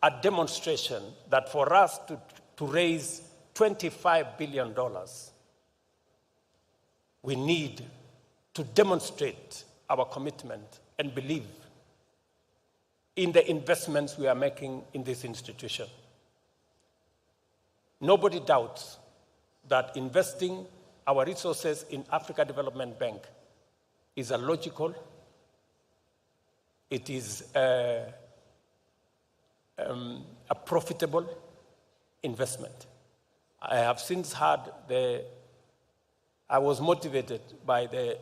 a demonstration that for us to raise $25 billion, we need to demonstrate our commitment and belief in the investments we are making in this institution. Nobody doubts that investing our resources in Africa Development Bank is a logical, it is a profitable investment. I have since had I was motivated by the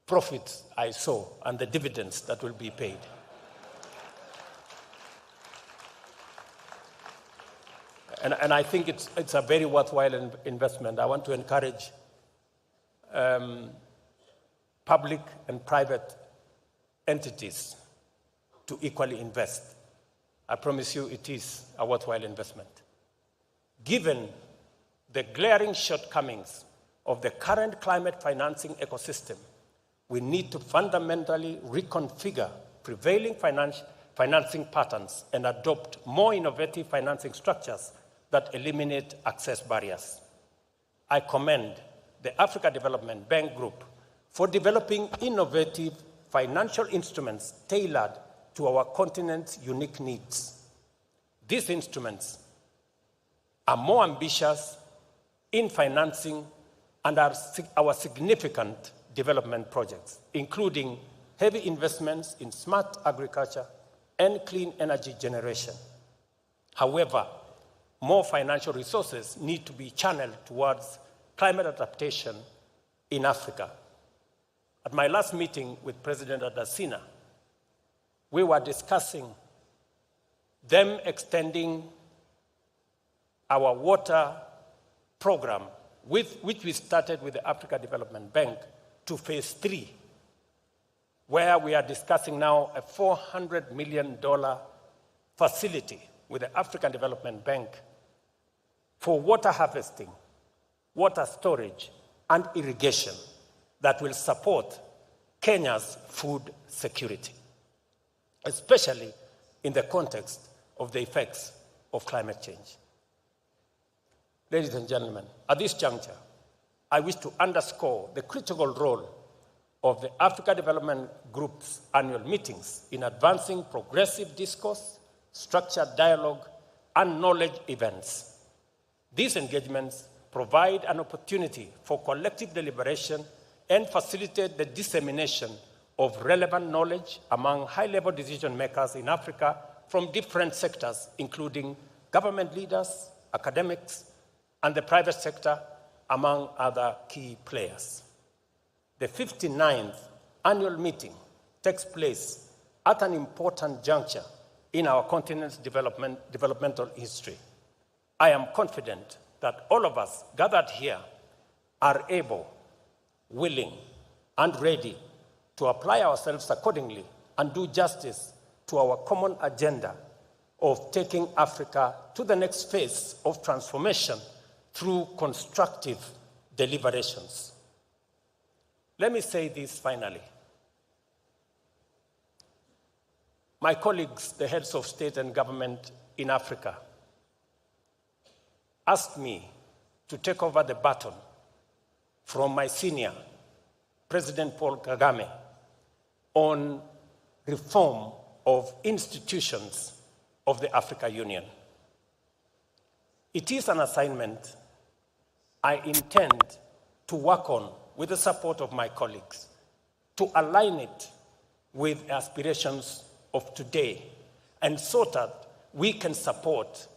profits I saw and the dividends that will be paid. And I think it's a very worthwhile investment. I want to encourage public and private entities to equally invest. I promise you it is a worthwhile investment. Given the glaring shortcomings of the current climate financing ecosystem, we need to fundamentally reconfigure prevailing financing patterns and adopt more innovative financing structures that eliminate access barriers. I commend the Africa Development Bank Group for developing innovative financial instruments tailored to our continent's unique needs. These instruments are more ambitious in financing and our significant development projects, including heavy investments in smart agriculture and clean energy generation. However, more financial resources need to be channeled towards climate adaptation in Africa. At my last meeting with President Adesina, we were discussing them extending our water program, which we started with the Africa Development Bank, to phase 3, where we are discussing now a $400 million facility with the African Development Bank for water harvesting, water storage, and irrigation that will support Kenya's food security, especially in the context of the effects of climate change. Ladies and gentlemen, at this juncture, I wish to underscore the critical role of the Africa Development Group's annual meetings in advancing progressive discourse, structured dialogue, and knowledge events. These engagements provide an opportunity for collective deliberation and facilitate the dissemination of relevant knowledge among high-level decision makers in Africa from different sectors, including government leaders, academics, and the private sector, among other key players. The 59th annual meeting takes place at an important juncture in our continent's developmental history. I am confident that all of us gathered here are able, willing, and ready to apply ourselves accordingly and do justice to our common agenda of taking Africa to the next phase of transformation through constructive deliberations. Let me say this finally. My colleagues, the heads of state and government in Africa, asked me to take over the baton from my senior, President Paul Kagame, on reform of institutions of the Africa Union. It is an assignment I intend to work on with the support of my colleagues, to align it with aspirations of today, and so that we can support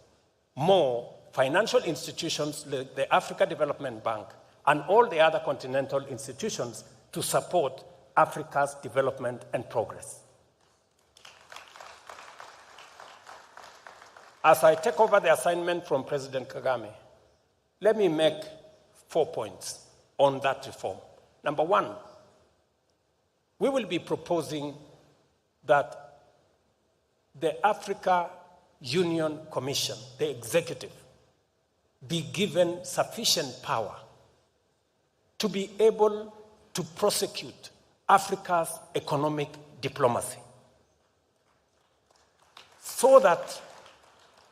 more financial institutions like the Africa Development Bank and all the other continental institutions to support Africa's development and progress. As I take over the assignment from President Kagame, let me make 4 points on that reform. Number one, we will be proposing that the Africa Union Commission, the executive, be given sufficient power to be able to prosecute Africa's economic diplomacy. so that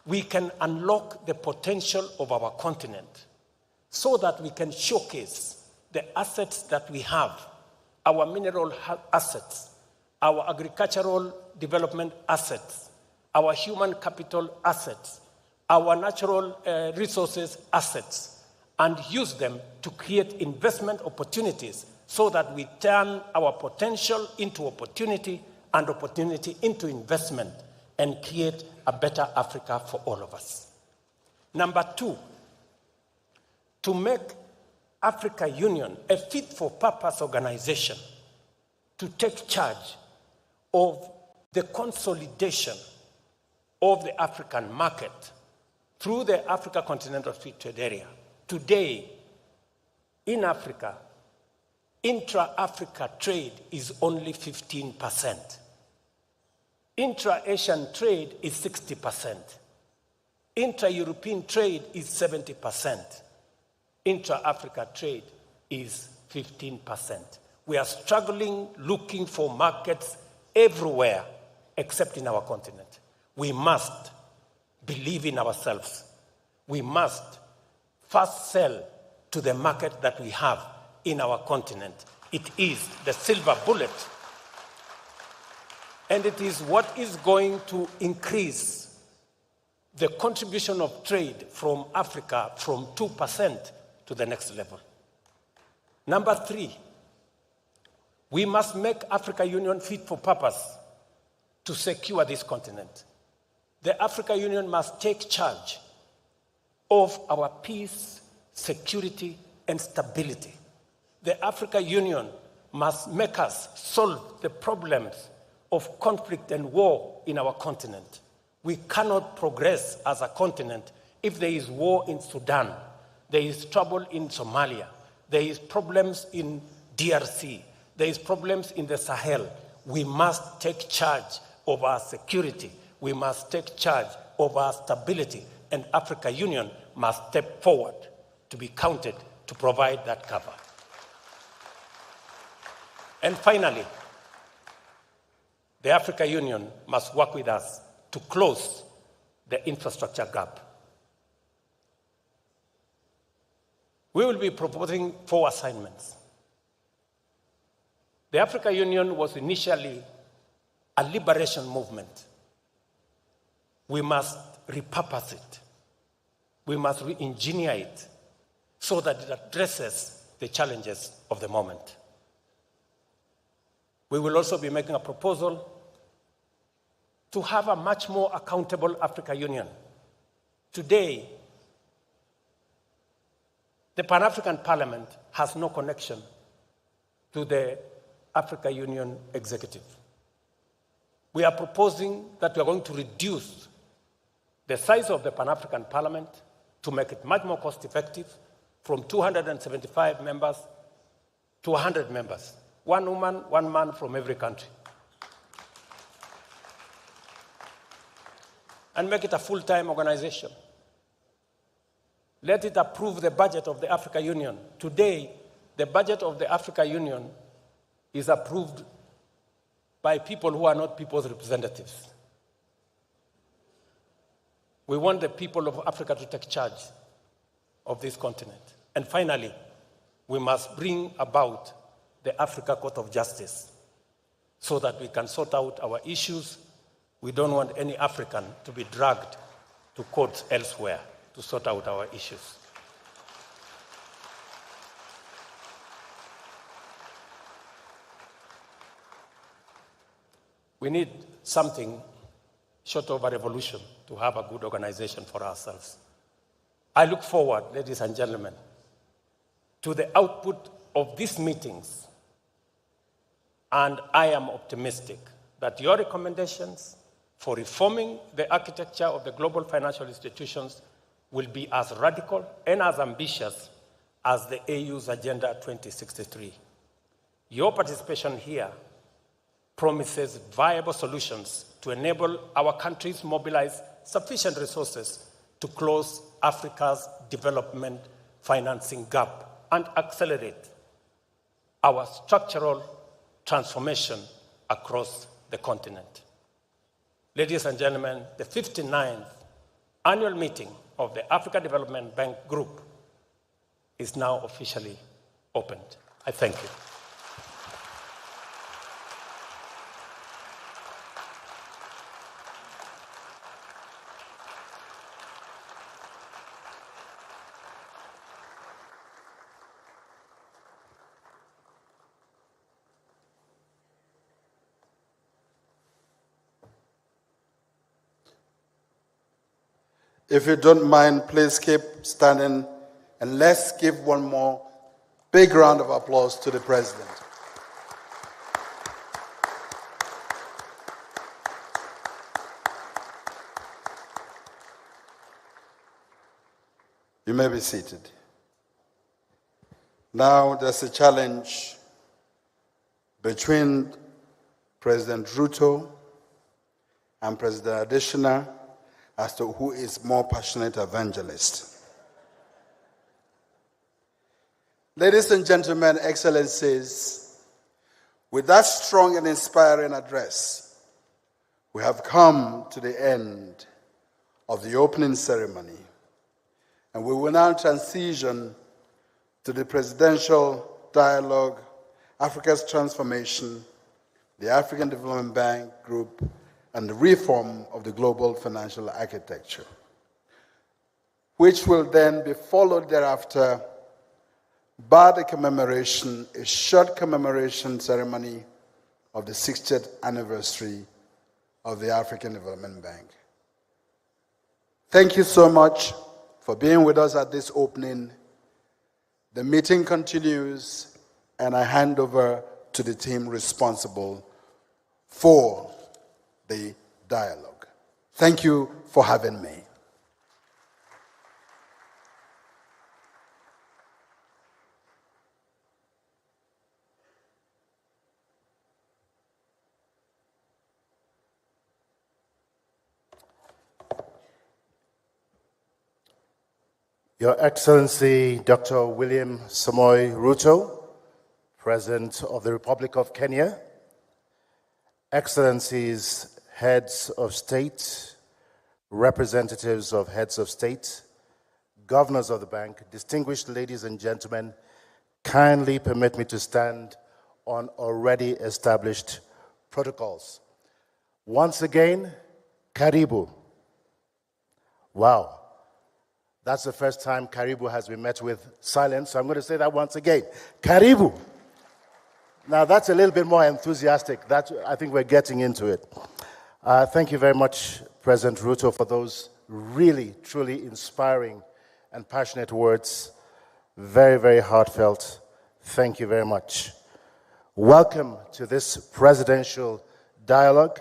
we can unlock the potential of our continent, so that we can showcase the assets that we have, our mineral assets, our agricultural development assets, our human capital assets, our natural resources assets, and use them to create investment opportunities so that we turn our potential into opportunity and opportunity into investment and create a better Africa for all of us. Number two, to make Africa Union a fit-for-purpose organization to take charge of the consolidation of the African market through the Africa Continental Free Trade Area. Today, in Africa, intra-Africa trade is only 15%. Intra-Asian trade is 60%. Intra-European trade is 70%. Intra-Africa trade is 15%. We are struggling looking for markets everywhere except in our continent. We must believe in ourselves. We must first sell to the market that we have in our continent. It is the silver bullet. And it is what is going to increase the contribution of trade from Africa from 2% to the next level. Number three, we must make Africa Union fit for purpose to secure this continent. The Africa Union must take charge of our peace, security, and stability. The Africa Union must make us solve the problems of conflict and war in our continent. We cannot progress as a continent if there is war in Sudan, there is trouble in Somalia, there is problems in DRC, there is problems in the Sahel. We must take charge of our security. We must take charge of our stability, and Africa Union must step forward to be counted to provide that cover. And finally, the Africa Union must work with us to close the infrastructure gap. We will be proposing 4 assignments. The Africa Union was initially a liberation movement. We must repurpose it. We must re-engineer it so that it addresses the challenges of the moment. We will also be making a proposal to have a much more accountable Africa Union. Today, the Pan-African Parliament has no connection to the Africa Union executive. We are proposing that we are going to reduce the size of the Pan-African Parliament to make it much more cost-effective from 275 members to 100 members. 1 woman, 1 man from every country. And make it a full-time organization. Let it approve the budget of the Africa Union. Today, the budget of the Africa Union is approved by people who are not people's representatives. We want the people of Africa to take charge of this continent. And finally, we must bring about the Africa Court of Justice so that we can sort out our issues. We don't want any African to be dragged to courts elsewhere to sort out our issues. We need something short of a revolution to have a good organization for ourselves. I look forward, ladies and gentlemen, to the output of these meetings, and I am optimistic that your recommendations for reforming the architecture of the global financial institutions will be as radical and as ambitious as the AU's Agenda 2063. Your participation here promises viable solutions to enable our countries mobilize sufficient resources to close Africa's development financing gap and accelerate our structural transformation across the continent. Ladies and gentlemen, the 59th annual meeting of the Africa Development Bank Group is now officially opened. I thank you. If you don't mind, please keep standing, and let's give one more big round of applause to the President. You may be seated. Now there's a challenge between President Ruto and President Adesina as to who is more passionate evangelist. Ladies and gentlemen, excellencies, with that strong and inspiring address, we have come to the end of the opening ceremony, and we will now transition to the presidential dialogue, Africa's transformation, the African Development Bank Group, and the reform of the global financial architecture, which will then be followed thereafter by the commemoration, a short commemoration ceremony of the 60th anniversary of the African Development Bank. Thank you so much for being with us at this opening. The meeting continues, and I hand over to the team responsible for the dialogue. Thank you for having me. Your Excellency, Dr. William Samoei Ruto, President of the Republic of Kenya, Excellencies, heads of state, representatives of heads of state, governors of the bank, distinguished ladies and gentlemen, kindly permit me to stand on already established protocols. Once again, Karibu. Wow. That's the first time Karibu has been met with silence, so I'm going to say that once again. Karibu. Now that's a little bit more enthusiastic. I think we're getting into it. Thank you very much, President Ruto, for those really, truly inspiring and passionate words. Very, very heartfelt. Thank you very much. Welcome to this presidential dialogue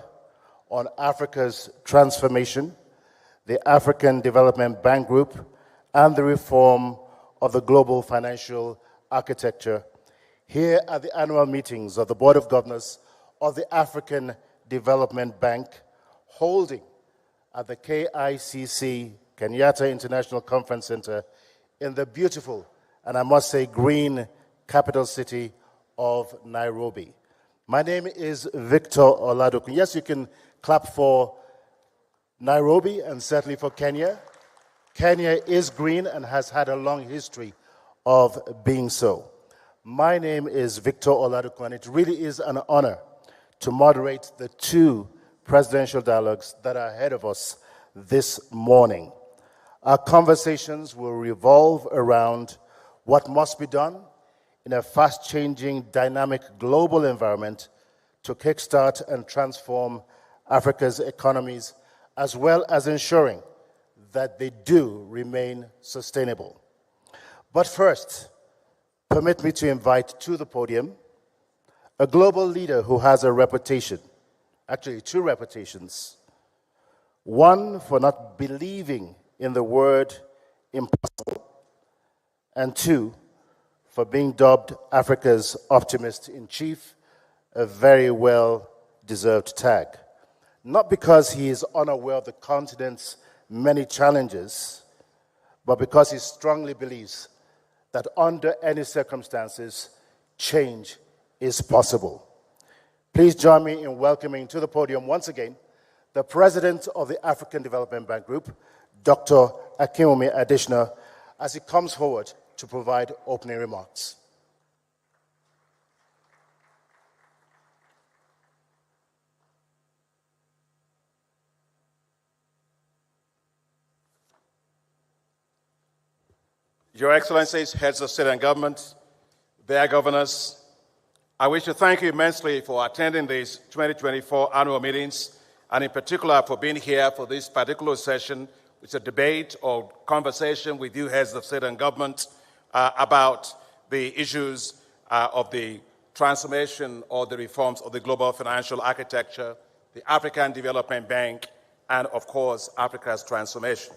on Africa's transformation, the African Development Bank Group, and the reform of the global financial architecture, here at the annual meetings of the Board of Governors of the African Development Bank, holding at the KICC, Kenyatta International Conference Center, in the beautiful, and I must say green, capital city of Nairobi. My name is Victor Oladokun. Yes, you can clap for Nairobi and certainly for Kenya. Kenya is green and has had a long history of being so. My name is Victor Oladokun, and it really is an honor to moderate the two presidential dialogues that are ahead of us this morning. Our conversations will revolve around what must be done in a fast-changing, dynamic global environment to kickstart and transform Africa's economies, as well as ensuring that they do remain sustainable. But first, permit me to invite to the podium a global leader who has a reputation, actually two reputations. One for not believing in the word impossible, and two, for being dubbed Africa's optimist-in-chief, a very well-deserved tag. Not because he is unaware of the continent's many challenges, but because he strongly believes that under any circumstances, change is possible. Please join me in welcoming to the podium once again the President of the African Development Bank Group, Dr. Akinwumi Adesina, as he comes forward to provide opening remarks. Your Excellencies, heads of state and government, their governors, I wish to thank you immensely for attending these 2024 annual meetings, and in particular for being here for this particular session, which is a debate or conversation with you heads of state and government about the issues of the transformation or the reforms of the global financial architecture, the African Development Bank, and of course, Africa's transformation.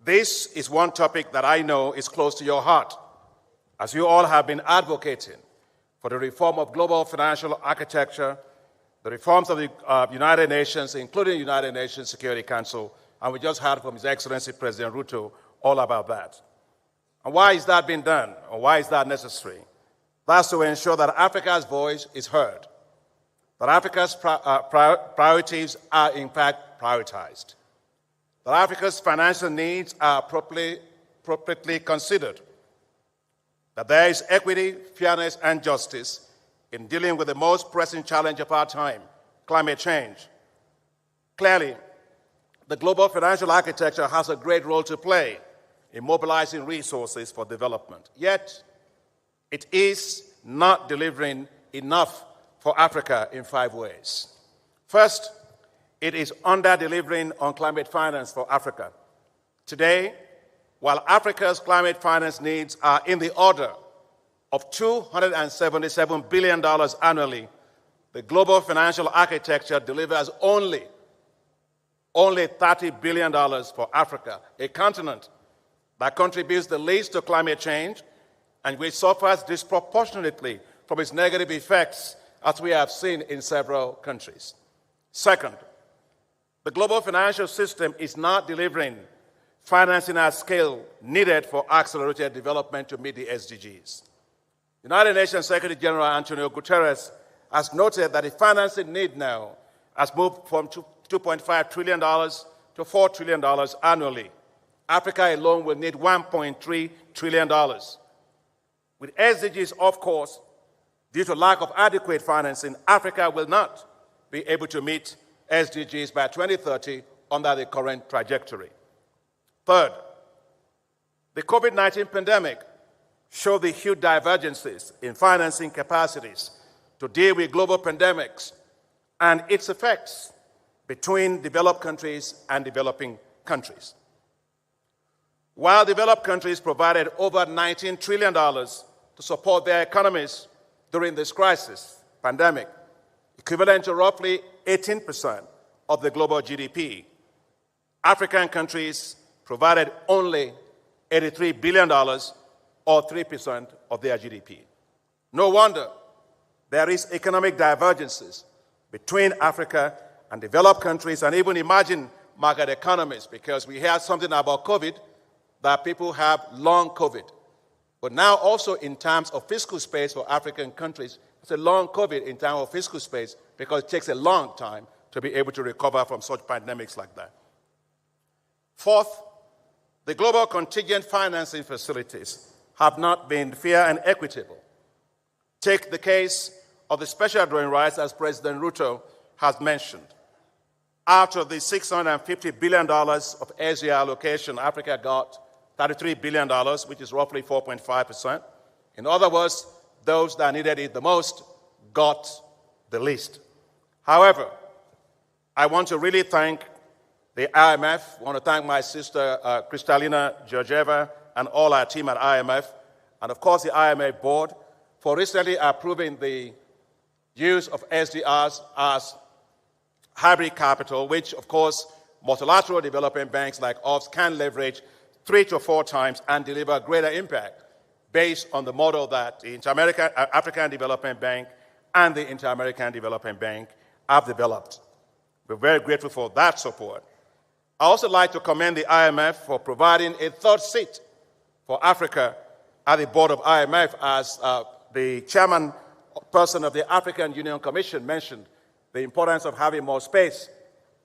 This is one topic that I know is close to your heart, as you all have been advocating for the reform of global financial architecture, the reforms of the United Nations, including the United Nations Security Council, and we just heard from His Excellency President Ruto all about that. And why is that being done, or why is that necessary? That's to ensure that Africa's voice is heard, that Africa's priorities are in fact prioritized, that Africa's financial needs are appropriately considered, that there is equity, fairness, and justice in dealing with the most pressing challenge of our time, climate change. Clearly, the global financial architecture has a great role to play in mobilizing resources for development. Yet, it is not delivering enough for Africa in 5 ways. First, it is under-delivering on climate finance for Africa. Today, while Africa's climate finance needs are in the order of $277 billion annually, the global financial architecture delivers only $30 billion for Africa, a continent that contributes the least to climate change and which suffers disproportionately from its negative effects, as we have seen in several countries. Second, the global financial system is not delivering financing at scale needed for accelerated development to meet the SDGs. United Nations Secretary General Antonio Guterres has noted that the financing need now has moved from $2.5 trillion to $4 trillion annually. Africa alone will need $1.3 trillion. With SDGs, of course, due to lack of adequate financing, Africa will not be able to meet SDGs by 2030 under the current trajectory. Third, the COVID-19 pandemic showed the huge divergences in financing capacities to deal with global pandemics and its effects between developed countries and developing countries. While developed countries provided over $19 trillion to support their economies during this pandemic, equivalent to roughly 18% of the global GDP, African countries provided only $83 billion, or 3% of their GDP. No wonder there is economic divergences between Africa and developed countries and even emerging market economies, because we hear something about COVID, that people have long COVID. But now also in terms of fiscal space for African countries, it's a long COVID in terms of fiscal space because it takes a long time to be able to recover from such pandemics like that. Fourth, the global contingent financing facilities have not been fair and equitable. Take the case of the special drawing rights, as President Ruto has mentioned. Out of the $650 billion of Asia allocation, Africa got $33 billion, which is roughly 4.5%. In other words, those that needed it the most got the least. However, I want to really thank the IMF. I want to thank my sister, Kristalina Georgieva, and all our team at IMF, and of course the IMF board, for recently approving the use of SDRs as hybrid capital, which of course multilateral development banks like us can leverage 3 to 4 times and deliver greater impact based on the model that the African Development Bank and the Inter-American Development Bank have developed. We're very grateful for that support. I also like to commend the IMF for providing a third seat for Africa at the board of IMF, as the chairperson of the African Union Commission mentioned the importance of having more space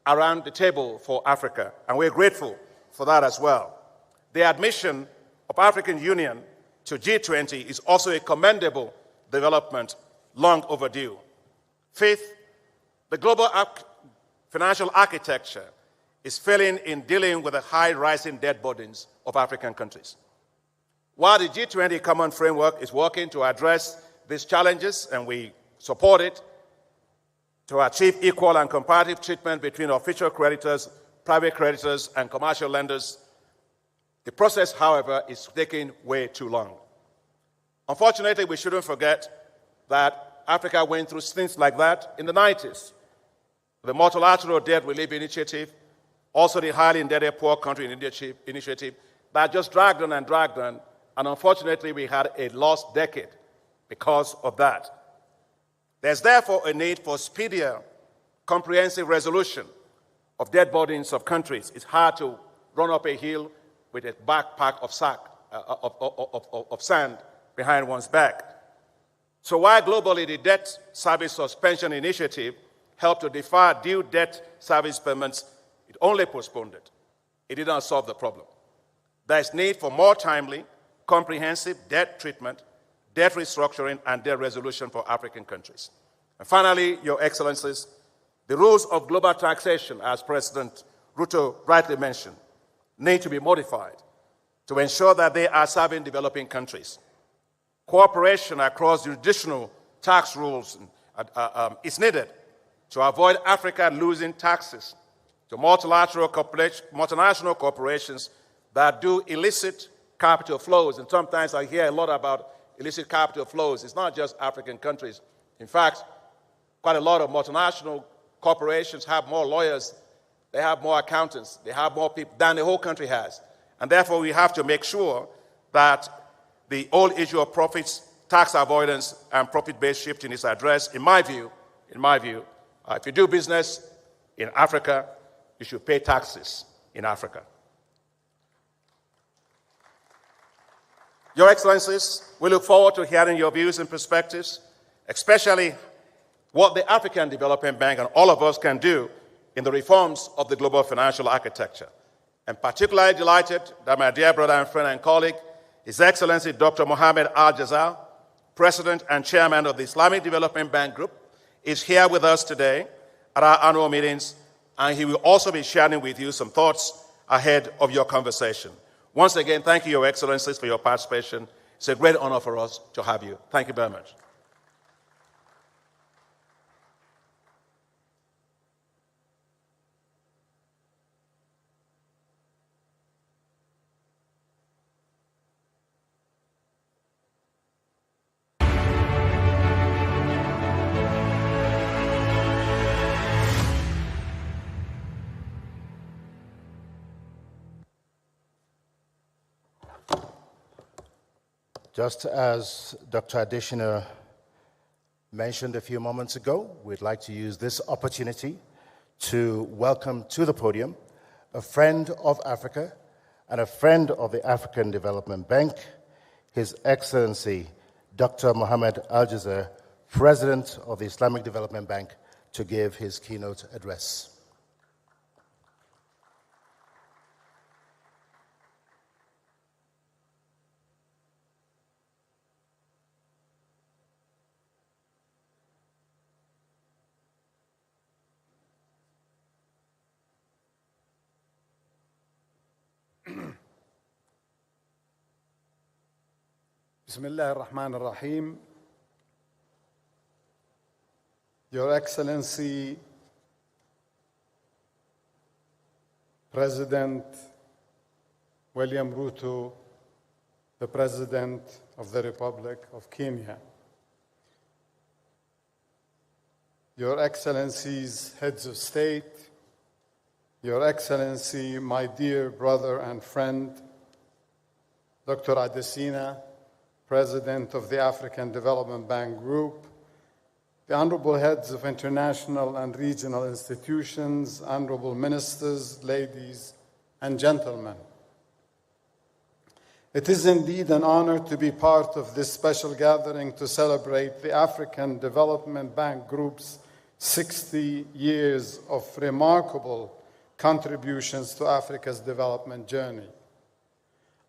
around the table for Africa, and we're grateful for that as well. The admission of African Union to G20 is also a commendable development, long overdue. Fifth, the global financial architecture is failing in dealing with the high rising debt burdens of African countries. While the G20 Common Framework is working to address these challenges, and we support it, to achieve equal and comparative treatment between official creditors, private creditors, and commercial lenders, the process, however, is taking way too long. Unfortunately, we shouldn't forget that Africa went through things like that in the 90s. The Multilateral Debt Relief Initiative, also the Highly Indebted Poor Country Initiative, that just dragged on, and unfortunately, we had a lost decade because of that. There's therefore a need for speedier, comprehensive resolution of debt burdens of countries. It's hard to run up a hill with a backpack of sand behind one's back. So while globally the Debt Service Suspension Initiative helped to defer due debt service payments, it only postponed it. It did not solve the problem. There is need for more timely, comprehensive debt treatment, debt restructuring, and debt resolution for African countries. And finally, Your Excellencies, the rules of global taxation, as President Ruto rightly mentioned, need to be modified to ensure that they are serving developing countries. Cooperation across jurisdictional tax rules is needed to avoid Africa losing taxes to multinational corporations that do illicit capital flows. And sometimes I hear a lot about illicit capital flows. It's not just African countries. In fact, quite a lot of multinational corporations have more lawyers, they have more accountants, they have more people than the whole country has. And therefore, we have to make sure that the whole issue of profits, tax avoidance, and profit-based shifting is addressed. In my view, if you do business in Africa, you should pay taxes in Africa. Your Excellencies, we look forward to hearing your views and perspectives, especially what the African Development Bank and all of us can do in the reforms of the global financial architecture. I'm particularly delighted that my dear brother and friend and colleague, His Excellency Dr. Mohamed Al-Jazal, President and Chairman of the Islamic Development Bank Group, is here with us today at our annual meetings, and he will also be sharing with you some thoughts ahead of your conversation. Once again, thank you, Your Excellencies, for your participation. It's a great honor for us to have you. Thank you very much. Just as Dr. Adeshina mentioned a few moments ago, we'd like to use this opportunity to welcome to the podium a friend of Africa and a friend of the African Development Bank, His Excellency Dr. Mohamed Al-Jazal, President of the Islamic Development Bank, to give his keynote address. بسم الله الرحمن الرحيم. Your Excellency, President William Ruto, the President of the Republic of Kenya. Your Excellencies, Heads of State, Your Excellency, my dear brother and friend, Dr. Adesina, President of the African Development Bank Group, the honorable heads of international and regional institutions, honorable ministers, ladies and gentlemen. It is indeed an honor to be part of this special gathering to celebrate the African Development Bank Group's 60 years of remarkable contributions to Africa's development journey.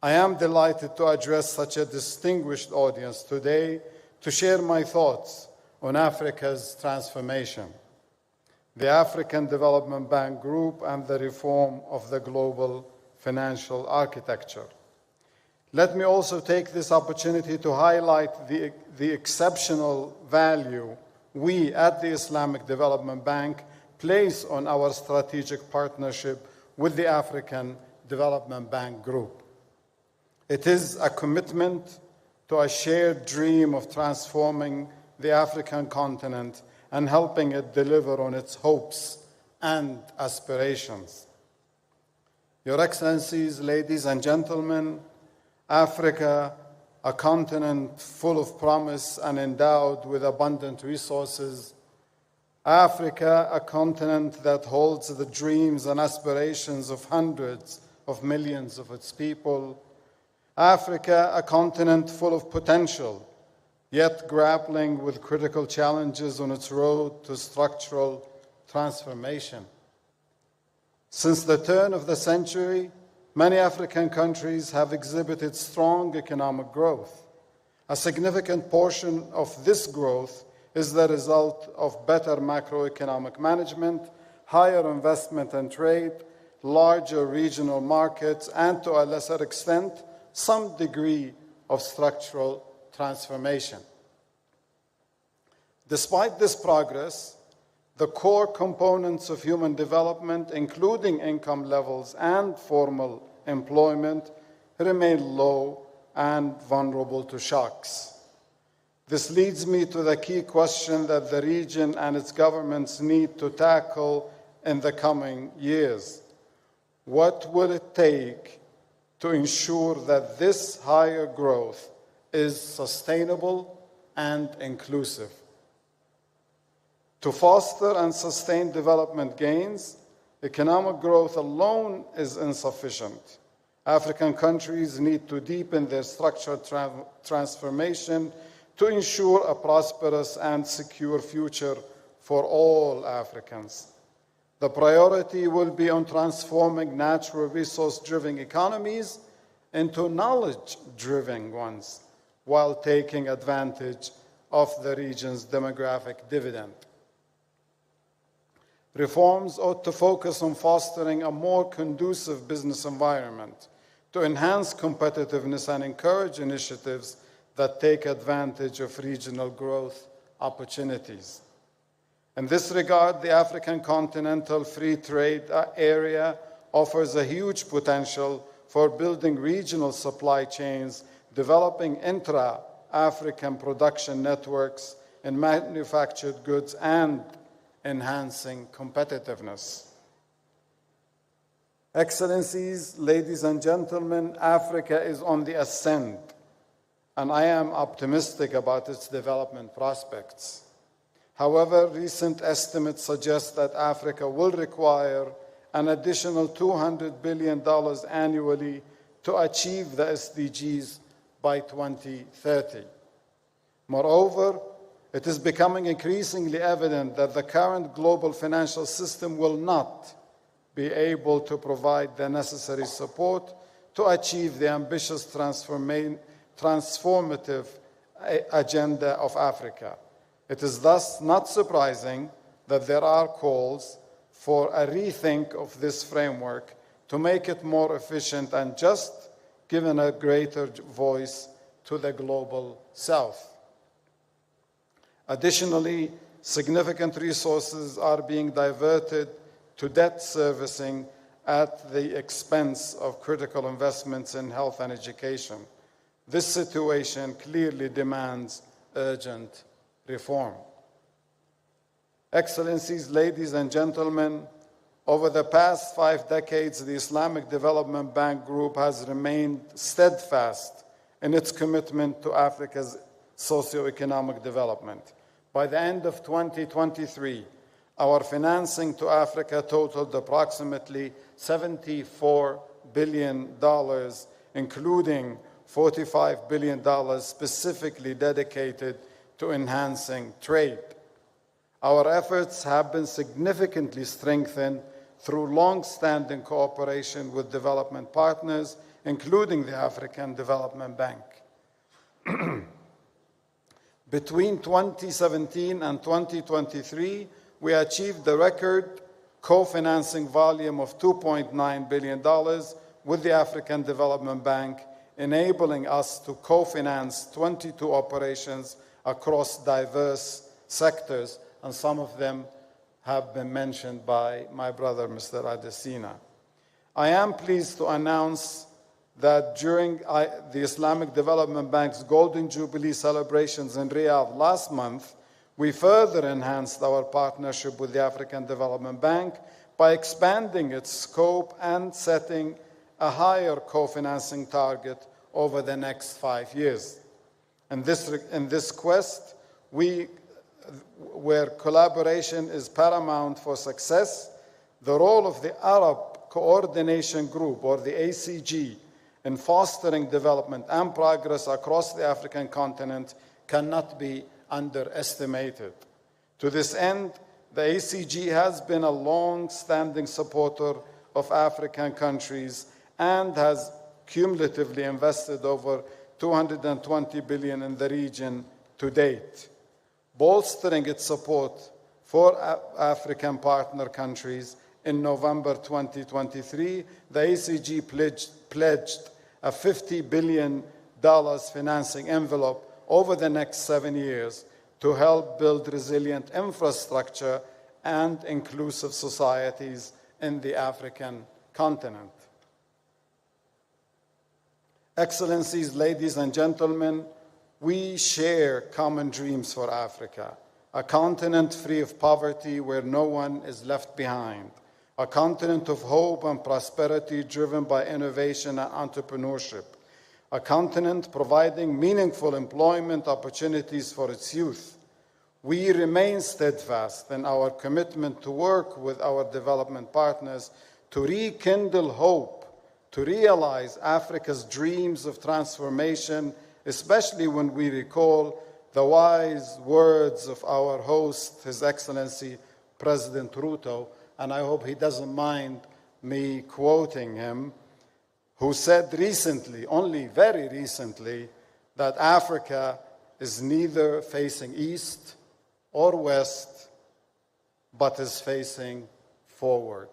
I am delighted to address such a distinguished audience today to share my thoughts on Africa's transformation, the African Development Bank Group, and the reform of the global financial architecture. Let me also take this opportunity to highlight the exceptional value we at the Islamic Development Bank place on our strategic partnership with the African Development Bank Group. It is a commitment to a shared dream of transforming the African continent and helping it deliver on its hopes and aspirations. Your Excellencies, ladies and gentlemen, Africa, a continent full of promise and endowed with abundant resources. Africa, a continent that holds the dreams and aspirations of hundreds of millions of its people. Africa, a continent full of potential, yet grappling with critical challenges on its road to structural transformation. Since the turn of the century, many African countries have exhibited strong economic growth. A significant portion of this growth is the result of better macroeconomic management, higher investment and trade, larger regional markets, and to a lesser extent, some degree of structural transformation. Despite this progress, the core components of human development, including income levels and formal employment, remain low and vulnerable to shocks. This leads me to the key question that the region and its governments need to tackle in the coming years. What will it take to ensure that this higher growth is sustainable and inclusive? To foster and sustain development gains, economic growth alone is insufficient. African countries need to deepen their structural transformation to ensure a prosperous and secure future for all Africans. The priority will be on transforming natural resource-driven economies into knowledge-driven ones, while taking advantage of the region's demographic dividend. Reforms ought to focus on fostering a more conducive business environment to enhance competitiveness and encourage initiatives that take advantage of regional growth opportunities. In this regard, the African Continental Free Trade Area offers a huge potential for building regional supply chains, developing intra-African production networks in manufactured goods, and enhancing competitiveness. Excellencies, ladies and gentlemen, Africa is on the ascent, and I am optimistic about its development prospects. However, recent estimates suggest that Africa will require an additional $200 billion annually to achieve the SDGs by 2030. Moreover, it is becoming increasingly evident that the current global financial system will not be able to provide the necessary support to achieve the ambitious transformative agenda of Africa. It is thus not surprising that there are calls for a rethink of this framework to make it more efficient and just, giving a greater voice to the global South. Additionally, significant resources are being diverted to debt servicing at the expense of critical investments in health and education. This situation clearly demands urgent reform. Excellencies, ladies and gentlemen, over the past 5 decades, the Islamic Development Bank Group has remained steadfast in its commitment to Africa's socio-economic development. By the end of 2023, our financing to Africa totaled approximately $74 billion, including $45 billion specifically dedicated to enhancing trade. Our efforts have been significantly strengthened through long-standing cooperation with development partners, including the African Development Bank. Between 2017 and 2023, we achieved the record co-financing volume of $2.9 billion with the African Development Bank, enabling us to co-finance 22 operations across diverse sectors, and some of them have been mentioned by my brother, Mr. Adesina. I am pleased to announce that during the Islamic Development Bank's Golden Jubilee celebrations in Riyadh last month, we further enhanced our partnership with the African Development Bank by expanding its scope and setting a higher co-financing target over the next 5 years. In this quest, where collaboration is paramount for success, the role of the Arab Coordination Group, or the ACG, in fostering development and progress across the African continent cannot be underestimated. To this end, the ACG has been a long-standing supporter of African countries and has cumulatively invested over $220 billion in the region to date. Bolstering its support for African partner countries, in November 2023, the ACG pledged a $50 billion financing envelope over the next 7 years to help build resilient infrastructure and inclusive societies in the African continent. Excellencies, ladies and gentlemen, we share common dreams for Africa, a continent free of poverty where no one is left behind, a continent of hope and prosperity driven by innovation and entrepreneurship, a continent providing meaningful employment opportunities for its youth. We remain steadfast in our commitment to work with our development partners to rekindle hope, to realize Africa's dreams of transformation, especially when we recall the wise words of our host, His Excellency President Ruto, and I hope he doesn't mind me quoting him, who said recently, only very recently, that Africa is neither facing east or west, but is facing forward.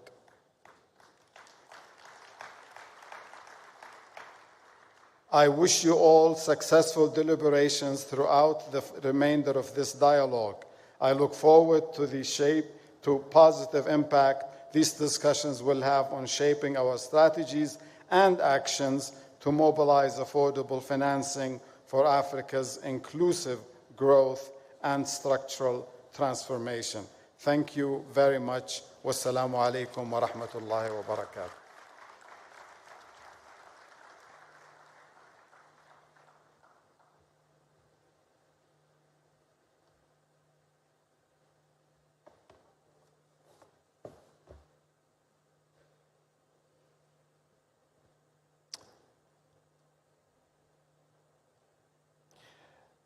I wish you all successful deliberations throughout the remainder of this dialogue. I look forward to the positive impact these discussions will have on shaping our strategies and actions to mobilize affordable financing for Africa's inclusive growth and structural transformation. Thank you very much. Wassalamu alaikum wa rahmatullahi wa barakatuh.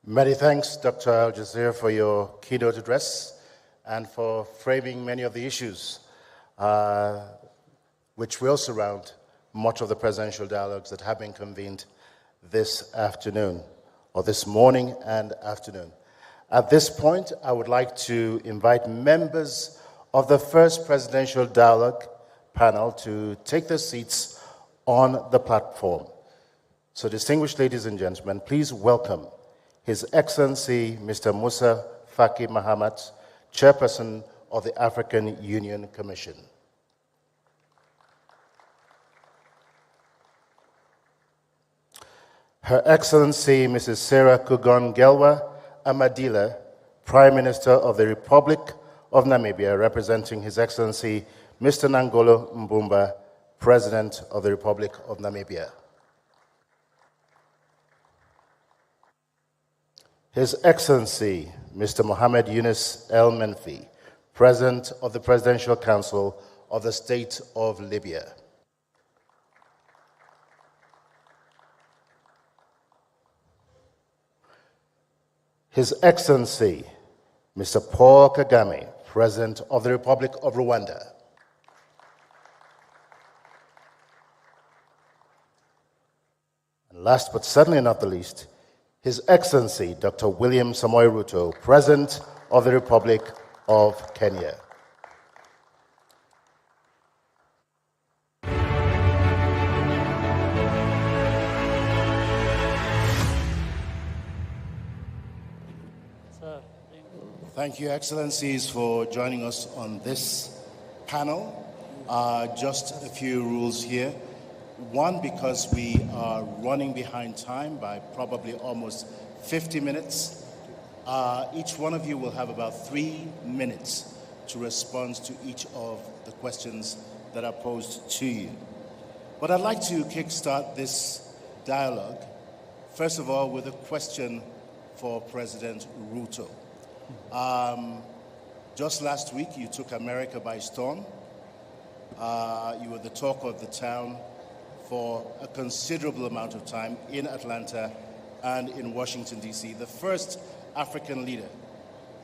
Many thanks, Dr. Al-Jazeera, for your keynote address and for framing many of the issues which will surround much of the presidential dialogues that have been convened this afternoon, or this morning and afternoon. At this point, I would like to invite members of the first presidential dialogue panel to take their seats on the platform. So, distinguished ladies and gentlemen, please welcome His Excellency Mr. Musa Faki Mahamat, Chairperson of the African Union Commission. Her Excellency Mrs. Sarah Kugon Gelwa Amadila, Prime Minister of the Republic of Namibia, representing His Excellency Mr. Nangolo Mbumba, President of the Republic of Namibia. His Excellency Mr. Mohamed Yunus El Menfi, President of the Presidential Council of the State of Libya. His Excellency Mr. Paul Kagame, President of the Republic of Rwanda. And last but certainly not the least, His Excellency Dr. William Samoei Ruto, President of the Republic of Kenya. Thank you, Excellencies, for joining us on this panel. Just a few rules here. One, because we are running behind time by probably almost 50 minutes. Each one of you will have about 3 minutes to respond to each of the questions that are posed to you. But I'd like to kickstart this dialogue, first of all, with a question for President Ruto. Just last week, you took America by storm. You were the talk of the town for a considerable amount of time in Atlanta and in Washington, D.C. The first African leader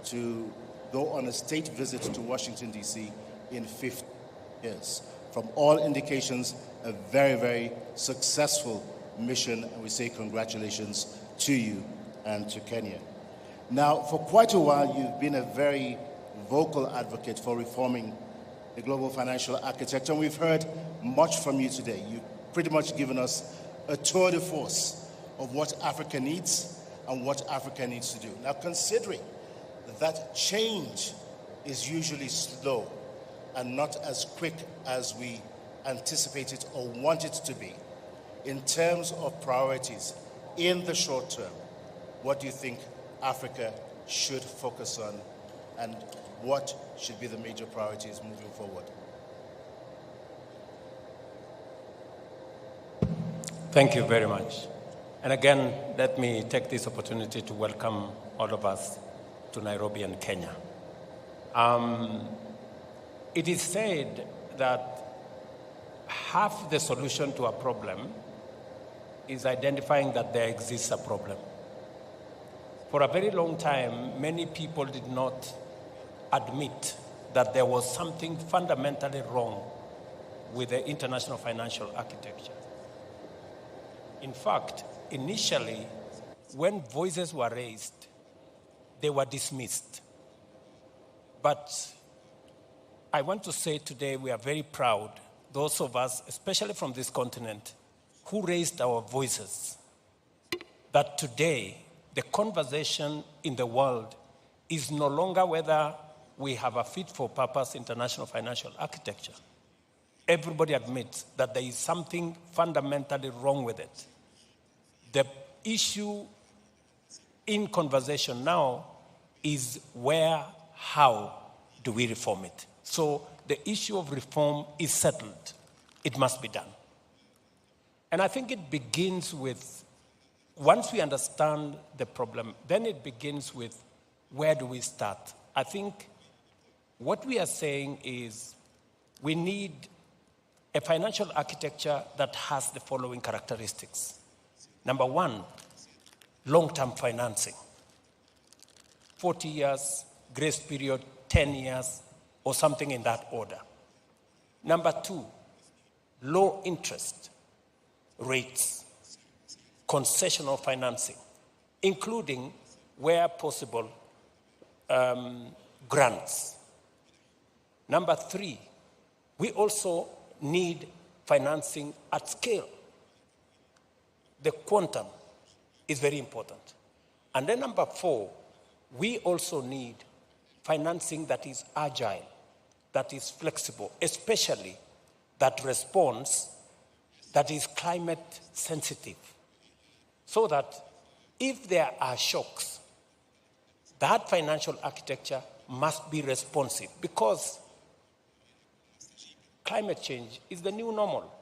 to go on a state visit to Washington, D.C. in 50 years. From all indications, a very, very successful mission, and we say congratulations to you and to Kenya. Now, for quite a while, you've been a very vocal advocate for reforming the global financial architecture, and we've heard much from you today. You've pretty much given us a tour de force of what Africa needs and what Africa needs to do. Now, considering that change is usually slow and not as quick as we anticipate it or want it to be, in terms of priorities in the short term, what do you think Africa should focus on, and what should be the major priorities moving forward? Thank you very much. And again, let me take this opportunity to welcome all of us to Nairobi and Kenya. It is said that half the solution to a problem is identifying that there exists a problem. For a very long time, many people did not admit that there was something fundamentally wrong with the international financial architecture. In fact, initially, when voices were raised, they were dismissed. But I want to say today we are very proud, those of us, especially from this continent, who raised our voices, that today the conversation in the world is no longer whether we have a fit-for-purpose international financial architecture. Everybody admits that there is something fundamentally wrong with it. The issue in conversation now is where, how do we reform it? So the issue of reform is settled. It must be done. And I think it begins with, once we understand the problem, then it begins with where do we start? I think what we are saying is we need a financial architecture that has the following characteristics. Number one, long-term financing. 40 years, grace period, 10 years, or something in that order. Number two, low interest rates, concessional financing, including, where possible, grants. Number three, we also need financing at scale. The quantum is very important. And then number four, we also need financing that is agile, that is flexible, especially that responds, that is climate sensitive, so that if there are shocks, that financial architecture must be responsive, because climate change is the new normal.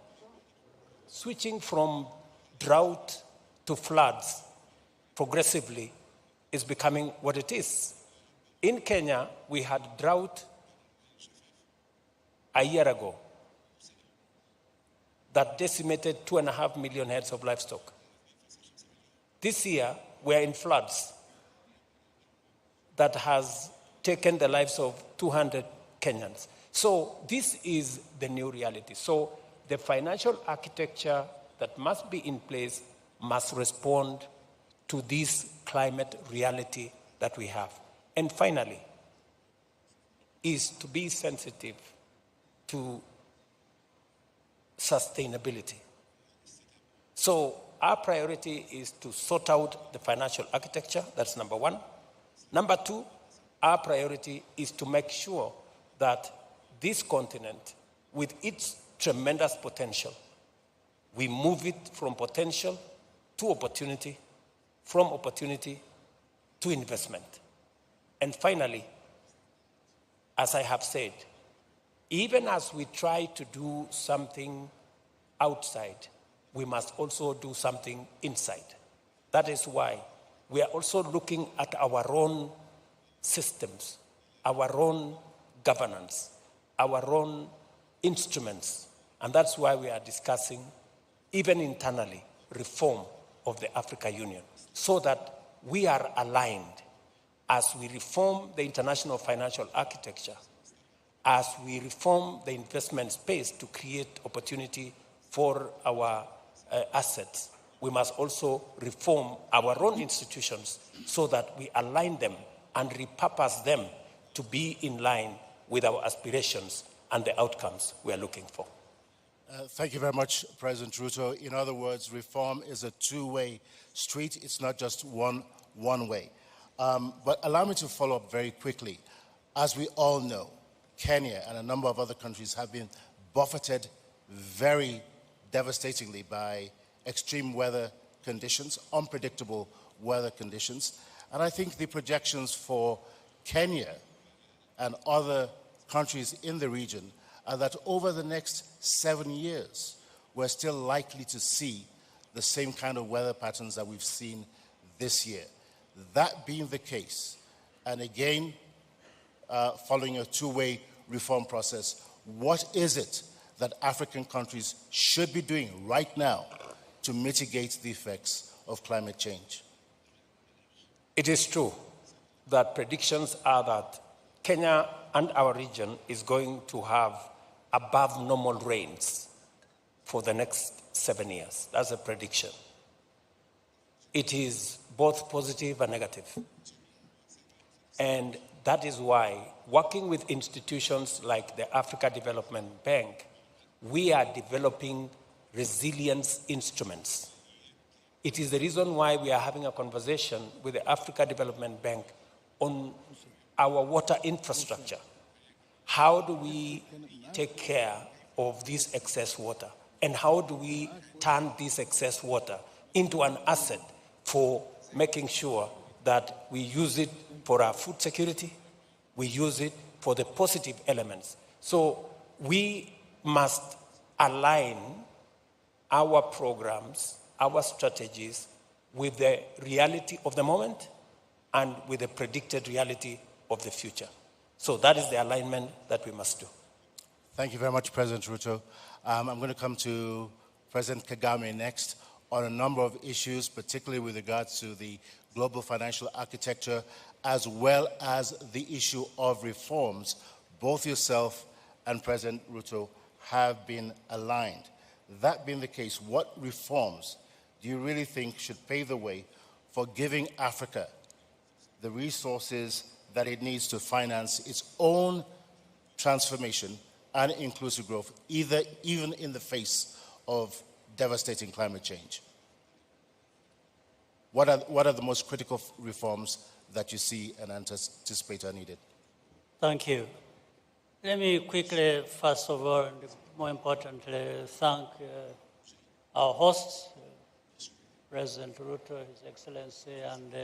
Switching from drought to floods progressively is becoming what it is. In Kenya, we had drought a year ago that decimated 2.5 million heads of livestock. This year, we're in floods that has taken the lives of 200 Kenyans. So this is the new reality. So the financial architecture that must be in place must respond to this climate reality that we have. And finally, is to be sensitive to sustainability. So our priority is to sort out the financial architecture, that's number one. Number two, our priority is to make sure that this continent, with its tremendous potential, we move it from potential to opportunity, from opportunity to investment. And finally, as I have said, even as we try to do something outside, we must also do something inside. That is why we are also looking at our own systems, our own governance, our own instruments. And that's why we are discussing, even internally, reform of the Africa Union, so that we are aligned as we reform the international financial architecture, as we reform the investment space to create opportunity for our assets. We must also reform our own institutions so that we align them and repurpose them to be in line with our aspirations and the outcomes we are looking for. Thank you very much, President Ruto. In other words, reform is a two-way street. It's not just one way. But allow me to follow up very quickly. As we all know, Kenya and a number of other countries have been buffeted very devastatingly by extreme weather conditions, unpredictable weather conditions. And I think the projections for Kenya and other countries in the region are that over the next 7 years, we're still likely to see the same kind of weather patterns that we've seen this year. That being the case, and again, following a two-way reform process, what is it that African countries should be doing right now to mitigate the effects of climate change? It is true that predictions are that Kenya and our region is going to have above normal rains for the next 7 years. That's a prediction. It is both positive and negative. And that is why, working with institutions like the Africa Development Bank, we are developing resilience instruments. It is the reason why we are having a conversation with the Africa Development Bank on our water infrastructure. How do we take care of this excess water? And how do we turn this excess water into an asset for making sure that we use it for our food security, we use it for the positive elements. So we must align our programs, our strategies with the reality of the moment and with the predicted reality of the future. So that is the alignment that we must do. Thank you very much, President Ruto. I'm going to come to President Kagame next on a number of issues, particularly with regards to the global financial architecture, as well as the issue of reforms. Both yourself and President Ruto have been aligned. That being the case, what reforms do you really think should pave the way for giving Africa the resources that it needs to finance its own transformation and inclusive growth, even in the face of devastating climate change? What are the most critical reforms that you see and anticipate are needed? Thank you. Let me quickly, first of all, and more importantly, thank our hosts, President Ruto, His Excellency, and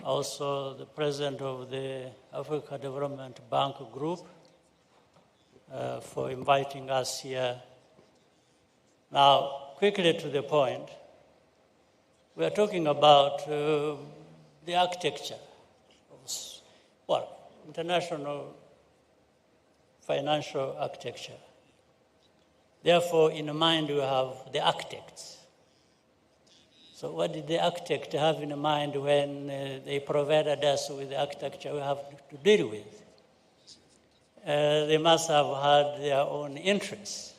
also the President of the Africa Development Bank Group for inviting us here. Now, quickly to the point, we are talking about the architecture of, international financial architecture. Therefore, in mind, we have the architects. So what did the architect have in mind when they provided us with the architecture we have to deal with? They must have had their own interests.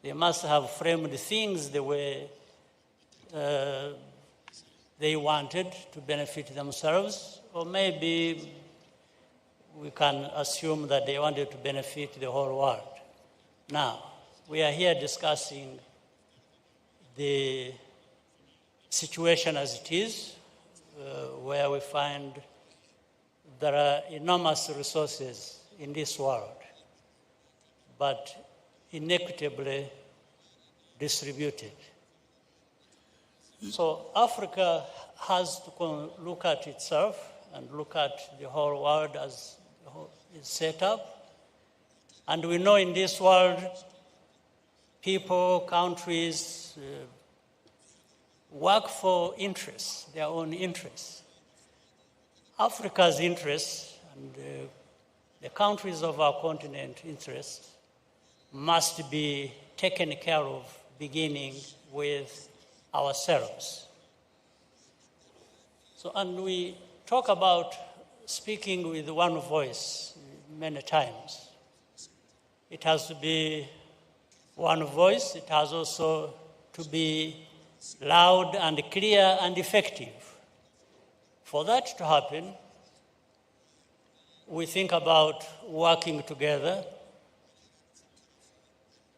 They must have framed things the way they wanted to benefit themselves, or maybe we can assume that they wanted to benefit the whole world. Now, we are here discussing the situation as it is, where we find there are enormous resources in this world, but inequitably distributed. So Africa has to look at itself and look at the whole world as it's set up. And we know in this world, people, countries, work for interests, their own interests. Africa's interests and the countries of our continent interests must be taken care of, beginning with ourselves. So, and we talk about speaking with one voice many times. It has to be one voice. It has also to be loud and clear and effective. For that to happen, we think about working together.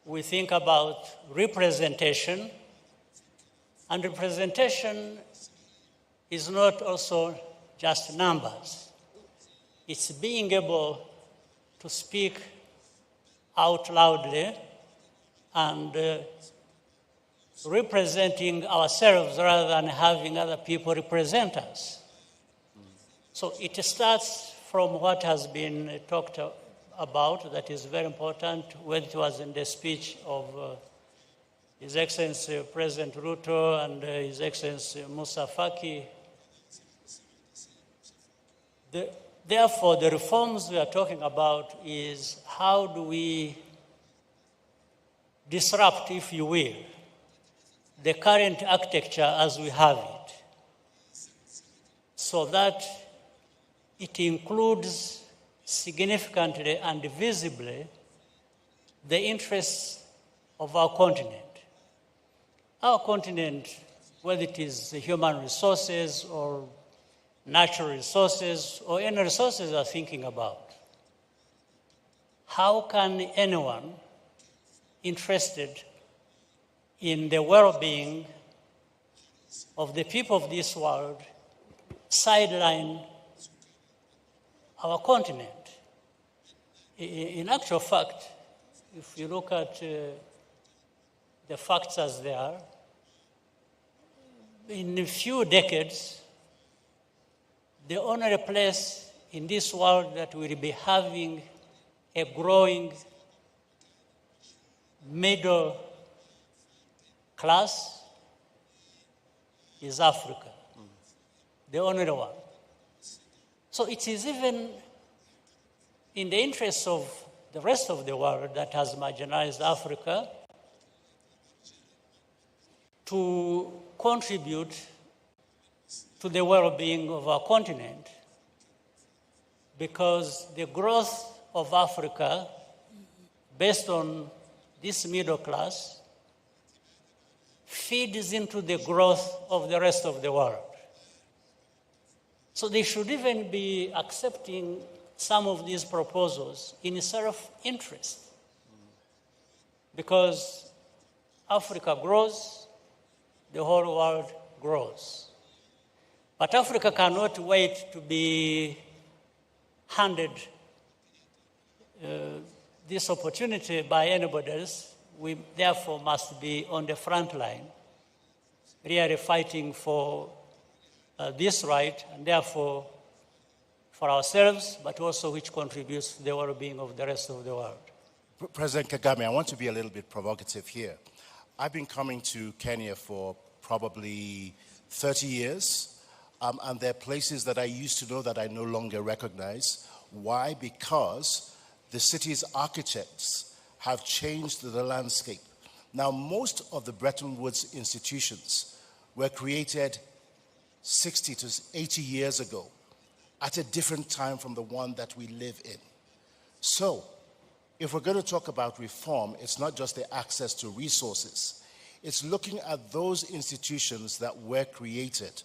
We think about representation. And representation is not also just numbers. It's being able to speak out loudly and representing ourselves rather than having other people represent us. So it starts from what has been talked about, that is very important, whether it was in the speech of His Excellency President Ruto and His Excellency Musa Faki. Therefore, the reforms we are talking about is how do we disrupt, if you will, the current architecture as we have it, so that it includes significantly and visibly the interests of our continent. Our continent, whether it is human resources or natural resources or any resources we are thinking about, how can anyone interested in the well-being of the people of this world sideline our continent? In actual fact, if you look at the facts as they are, in a few decades, the only place in this world that will be having a growing middle class is Africa, the only one. So it is even in the interests of the rest of the world that has marginalized Africa to contribute to the well-being of our continent, because the growth of Africa, based on this middle class, feeds into the growth of the rest of the world. So they should even be accepting some of these proposals in self-interest, because Africa grows, the whole world grows. But Africa cannot wait to be handed this opportunity by anybody else. We therefore must be on the front line, really fighting for this right, and therefore for ourselves, but also which contributes to the well-being of the rest of the world. President Kagame, I want to be a little bit provocative here. I've been coming to Kenya for probably 30 years, and there are places that I used to know that I no longer recognize. Why? Because the city's architects have changed the landscape. Now, most of the Bretton Woods institutions were created 60 to 80 years ago at a different time from the one that we live in. So, if we're going to talk about reform, it's not just the access to resources. It's looking at those institutions that were created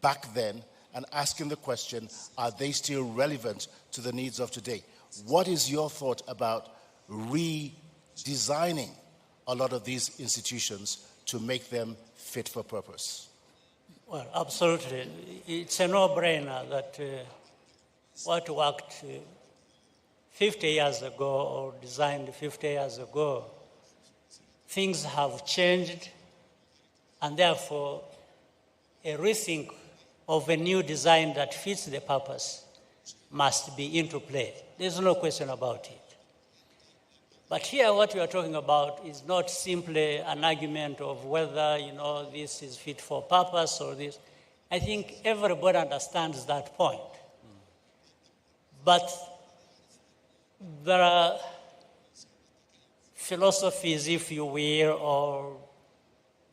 back then and asking the question, are they still relevant to the needs of today? What is your thought about redesigning a lot of these institutions to make them fit for purpose? Well, absolutely. It's a no-brainer that what worked 50 years ago or designed 50 years ago, things have changed, and therefore a rethink of a new design that fits the purpose must be into play. There's no question about it. But here what we are talking about is not simply an argument of whether, this is fit for purpose or this. I think everybody understands that point. But there are philosophies, if you will, or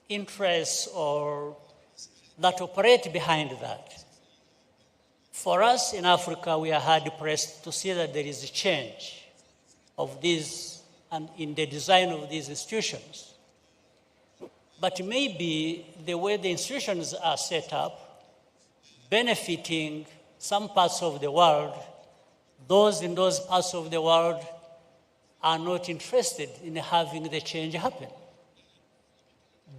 interests or that operate behind that. For us in Africa, we are hard-pressed to see that there is a change of these and in the design of these institutions. But maybe the way the institutions are set up, benefiting some parts of the world, those in those parts of the world are not interested in having the change happen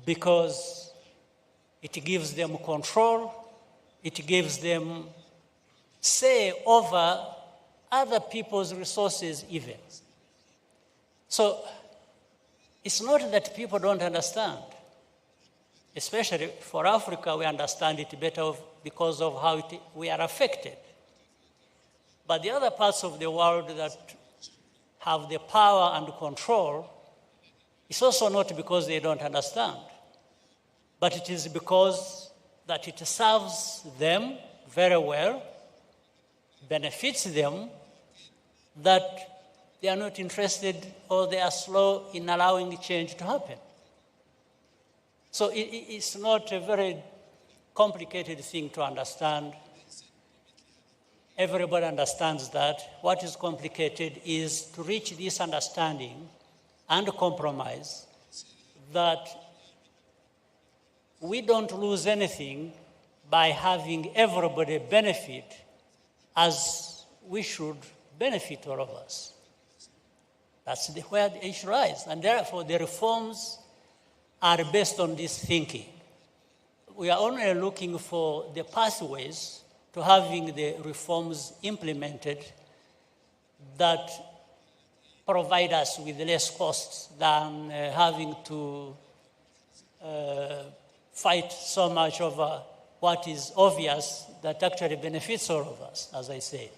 because it gives them control, it gives them say over other people's resources even. So it's not that people don't understand. Especially for Africa, we understand it better because of how we are affected. But the other parts of the world that have the power and control, it's also not because they don't understand, but it is because that it serves them very well, benefits them, that they are not interested or they are slow in allowing change to happen. So it's not a very complicated thing to understand. Everybody understands that. What is complicated is to reach this understanding and compromise that we don't lose anything by having everybody benefit as we should benefit, all of us. That's where the issue lies. And therefore, the reforms are based on this thinking. We are only looking for the pathways to having the reforms implemented that provide us with less costs than having to fight so much over what is obvious that actually benefits all of us, as I said.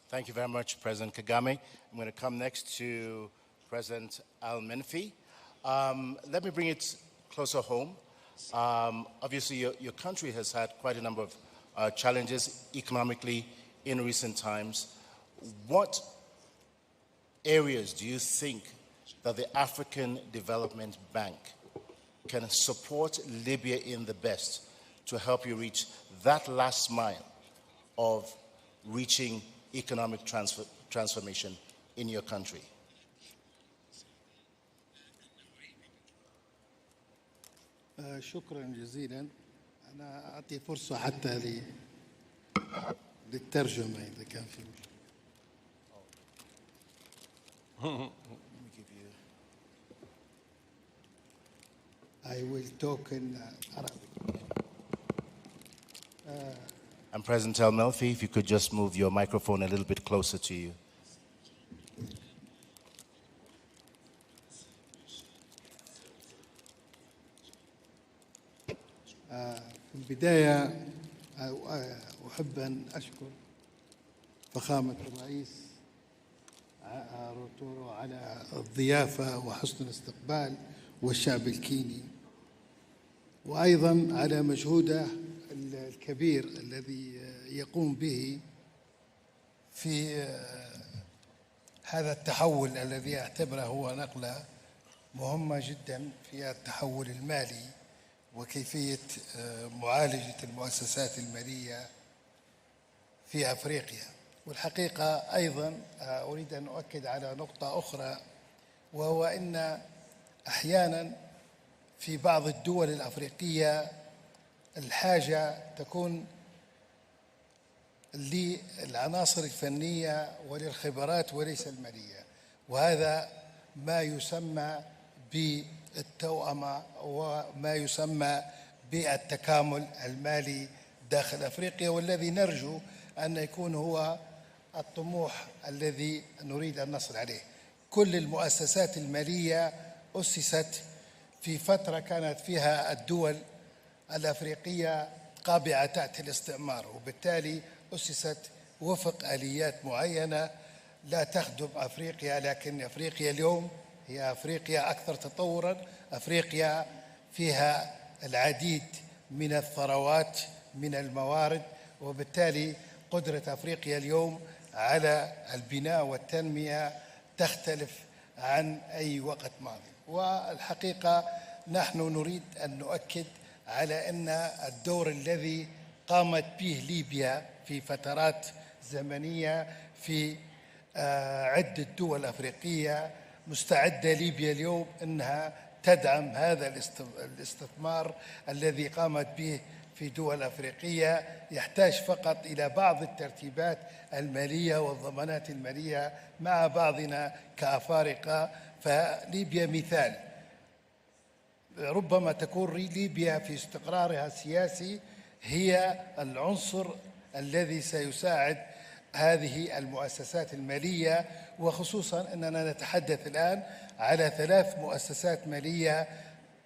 Thank you very much, President Kagame. I'm going to come next to President Al-Menfi. Let me bring it closer home. Obviously, your country has had quite a number of challenges economically in recent times. What areas do you think that the African Development Bank can support Libya in the best to help you reach that last mile of reaching economic transformation in your country? شكرا جزيلا. أنا أعطي فرصة حتى للترجمة إذا كان في I will talk in Arabic. And President Al-Menfi, if you could just move your microphone a little bit closer to you. في البداية أحب أن أشكر فخامة الرئيس روتورو على الضيافة وحسن الاستقبال والشعب الكيني، وأيضا على مجهوده الكبير الذي يقوم به في هذا التحول الذي أعتبره هو نقلة مهمة جدا في التحول المالي وكيفية معالجة المؤسسات المالية في أفريقيا. والحقيقة أيضا أريد أن أؤكد على نقطة أخرى، وهو أن أحيانا في بعض الدول الأفريقية الحاجة تكون للعناصر الفنية وللخبرات وليس المالية، وهذا ما يسمى بالتوأمة وما يسمى بالتكامل المالي داخل أفريقيا، والذي نرجو أن يكون هو الطموح الذي نريد أن نصل عليه. كل المؤسسات المالية أسست في فترة كانت فيها الدول الأفريقية قابعة تحت الاستعمار، وبالتالي أسست وفق آليات معينة لا تخدم أفريقيا، لكن أفريقيا اليوم هي أفريقيا أكثر تطوراً، أفريقيا فيها العديد من الثروات من الموارد، وبالتالي قدرة أفريقيا اليوم على البناء والتنمية تختلف عن أي وقت ماضي. والحقيقة نحن نريد أن نؤكد على أن الدور الذي قامت به ليبيا في فترات زمنية في عدة دول أفريقية، مستعدة ليبيا اليوم أنها تدعم هذا الاستثمار الذي قامت به في دول أفريقية، يحتاج فقط إلى بعض الترتيبات المالية والضمانات المالية مع بعضنا كأفارقة. فليبيا مثال، ربما تكون ليبيا في استقرارها السياسي هي العنصر الذي سيساعد هذه المؤسسات المالية، وخصوصا أننا نتحدث الآن على 3 مؤسسات مالية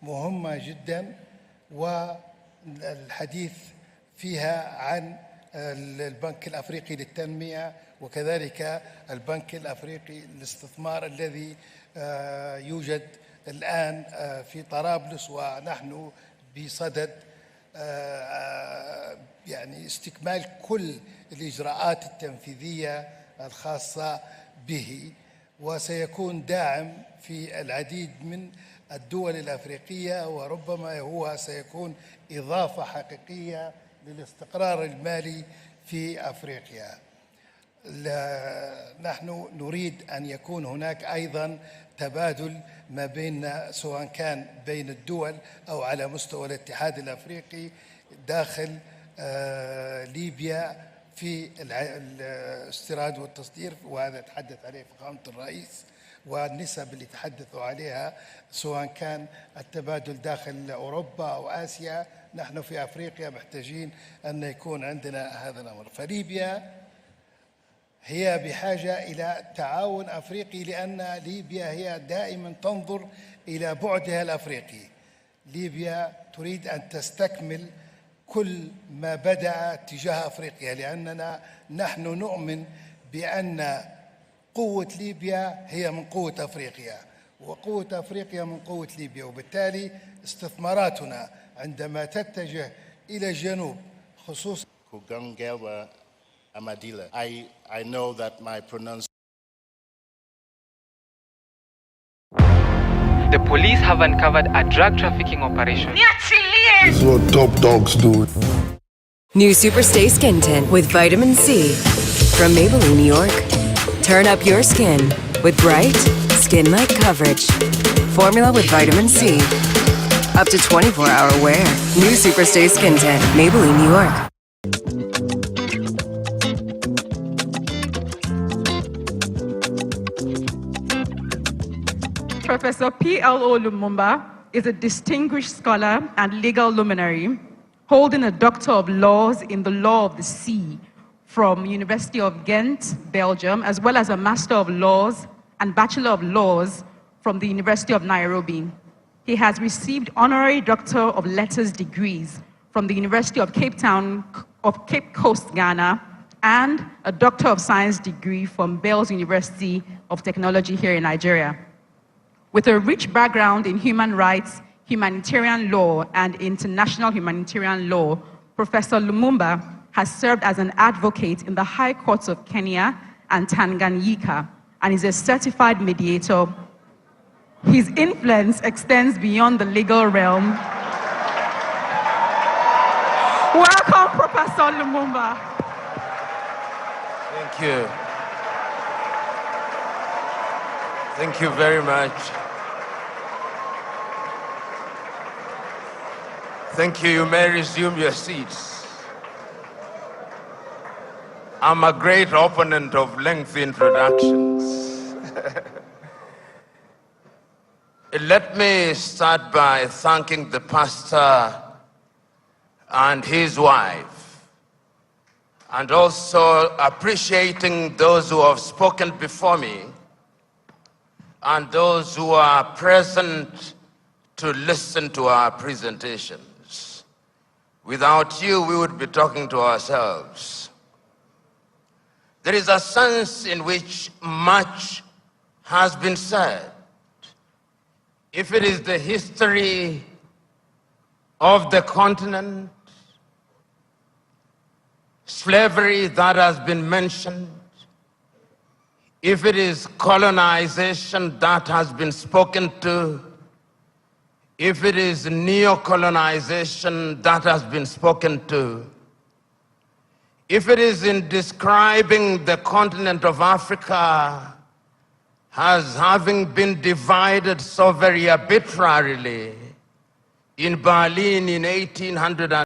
مهمة جدا، والحديث فيها عن البنك الأفريقي للتنمية وكذلك البنك الأفريقي للاستثمار الذي يوجد الآن في طرابلس، ونحن بصدد يعني استكمال كل الإجراءات التنفيذية الخاصة به، وسيكون داعم في العديد من الدول الأفريقية، وربما هو سيكون إضافة حقيقية للاستقرار المالي في أفريقيا. نحن نريد أن يكون هناك أيضا تبادل ما بيننا، سواء كان بين الدول أو على مستوى الاتحاد الأفريقي داخل ليبيا في الاستيراد والتصدير، وهذا تحدث عليه فخامة الرئيس، والنسب اللي تحدثوا عليها سواء كان التبادل داخل أوروبا أو آسيا. نحن في أفريقيا محتاجين أن يكون عندنا هذا الأمر. فليبيا هي بحاجة إلى تعاون أفريقي، لأن ليبيا هي دائما تنظر إلى بعدها الأفريقي. ليبيا تريد أن تستكمل كل ما بدأ تجاه أفريقيا، لأننا نحن نؤمن بأن قوة ليبيا هي من قوة أفريقيا، وقوة أفريقيا من قوة ليبيا، وبالتالي استثماراتنا عندما تتجه إلى الجنوب خصوصا Amadila. I know that my pronunciation. The police have uncovered a drug trafficking operation. This is what top dogs do. New Super Stay Skin Tint with vitamin C from Maybelline, New York. Turn up your skin with bright, skin-like coverage. Formula with vitamin C. Up to 24-hour wear. New Super Stay Skin Tint, Maybelline, New York. Professor P.L.O. Lumumba is a distinguished scholar and legal luminary, holding a Doctor of Laws in the Law of the Sea from University of Ghent, Belgium, as well as a Master of Laws and Bachelor of Laws from the University of Nairobi. He has received honorary Doctor of Letters degrees from the University of Cape Coast, Ghana, and a Doctor of Science degree from Bells University of Technology here in Nigeria. With a rich background in human rights, humanitarian law, and international humanitarian law, Professor Lumumba has served as an advocate in the High Courts of Kenya and Tanganyika, and is a certified mediator. His influence extends beyond the legal realm Welcome, Professor Lumumba. Thank you. Thank you very much. Thank you. You may resume your seats. I'm a great opponent of lengthy introductions. Let me start by thanking the pastor and his wife, and also appreciating those who have spoken before me and those who are present to listen to our presentations. Without you, we would be talking to ourselves. There is a sense in which much has been said. If it is the history of the continent, slavery that has been mentioned, if it is colonization that has been spoken to, if it is neo-colonization that has been spoken to, if it is in describing the continent of Africa as having been divided so very arbitrarily in Berlin in 1800.